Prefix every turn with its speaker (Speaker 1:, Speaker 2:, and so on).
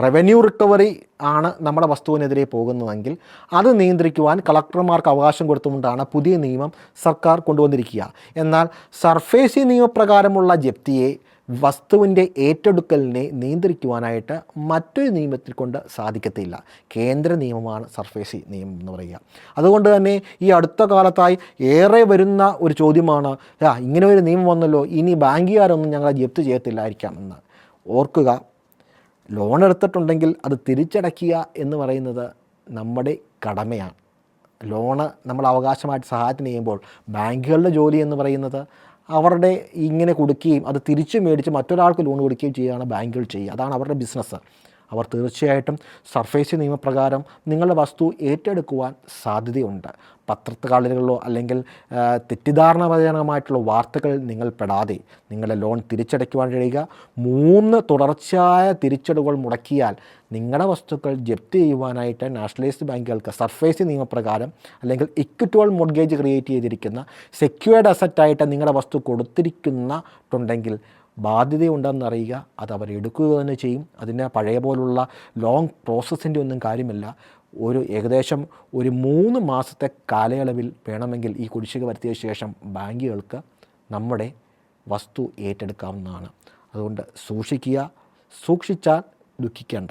Speaker 1: Revenue recovery ആണ് നമ്മുടെ വസ്തുവിനെതിരെ പോകുന്നതെങ്കിൽ അത് നിയന്ത്രിക്കുവാൻ കളക്ടർമാർക്ക് അവകാശം കൊടുത്തുകൊണ്ടാണ് പുതിയ നിയമം സർക്കാർ കൊണ്ടുവന്നിരിക്കുക. എന്നാൽ സർഫേസി നിയമപ്രകാരമുള്ള ജപ്തിയെ, വസ്തുവിൻ്റെ ഏറ്റെടുക്കലിനെ നിയന്ത്രിക്കുവാനായിട്ട് മറ്റൊരു നിയമത്തിൽ കൊണ്ട് സാധിക്കത്തില്ല. കേന്ദ്ര നിയമമാണ് സർഫേസി നിയമം എന്ന് പറയുക. അതുകൊണ്ട് തന്നെ ഈ അടുത്ത കാലത്തായി ഏറെ വരുന്ന ഒരു ചോദ്യമാണ്, ഇങ്ങനെ ഒരു നിയമം വന്നല്ലോ, ഇനി ബാങ്കുകാരൊന്നും ഞങ്ങളെ ജപ്തി ചെയ്യത്തില്ലായിരിക്കാം എന്ന്. ഓർക്കുക, ലോൺ എടുത്തിട്ടുണ്ടെങ്കിൽ അത് തിരിച്ചടയ്ക്കുക എന്ന് പറയുന്നത് നമ്മുടെ കടമയാണ്. ലോണ് നമ്മൾ അവകാശമായിട്ട് സഹായത്തിന് ചെയ്യുമ്പോൾ ബാങ്കുകളുടെ ജോലി എന്ന് പറയുന്നത് അവരുടെ ഇങ്ങനെ കൊടുക്കുകയും അത് തിരിച്ചു മേടിച്ച് മറ്റൊരാൾക്ക് ലോൺ കൊടുക്കുകയും ചെയ്യുകയാണ് ബാങ്കുകൾ ചെയ്യുക. അതാണ് അവരുടെ ബിസിനസ്. അവർ തീർച്ചയായിട്ടും സർഫേസി നിയമപ്രകാരം നിങ്ങളുടെ വസ്തു ഏറ്റെടുക്കുവാൻ സാധ്യതയുണ്ട്. പത്രക്കാളുകളിലോ അല്ലെങ്കിൽ തെറ്റിദ്ധാരണപരമായിട്ടുള്ള വാർത്തകൾ നിങ്ങൾ പെടാതെ നിങ്ങളുടെ ലോൺ തിരിച്ചടയ്ക്കുവാൻ കഴിയുക. 3 തുടർച്ചയായ തിരിച്ചടവുകൾ മുടക്കിയാൽ നിങ്ങളുടെ വസ്തുക്കൾ ജപ്തി ചെയ്യുവാനായിട്ട് നാഷണലൈസ്ഡ് ബാങ്കുകൾക്ക് സർഫേസി നിയമപ്രകാരം അല്ലെങ്കിൽ ഇക്വിറ്റബിൾ മോർഗേജ് ക്രിയേറ്റ് ചെയ്തിരിക്കുന്ന സെക്യൂർഡ് അസറ്റായിട്ട് നിങ്ങളുടെ വസ്തു കൊടുത്തിരിക്കുന്നുണ്ടെങ്കിൽ ബാധ്യതയുണ്ടെന്നറിയുക. അത് അവരെടുക്കുക തന്നെ ചെയ്യും. അതിന് പഴയ പോലുള്ള ലോങ് പ്രോസസ്സിൻ്റെ ഒന്നും കാര്യമില്ല. ഏകദേശം ഒരു 3 മാസത്തെ കാലയളവിൽ വേണമെങ്കിൽ ഈ കുടിശ്ശിക വരുത്തിയ ശേഷം ബാങ്കുകൾക്ക് നമ്മുടെ വസ്തു ഏറ്റെടുക്കാവുന്നതാണ്. അതുകൊണ്ട് സൂക്ഷിക്കുക. സൂക്ഷിച്ചാൽ ദുഃഖിക്കേണ്ട.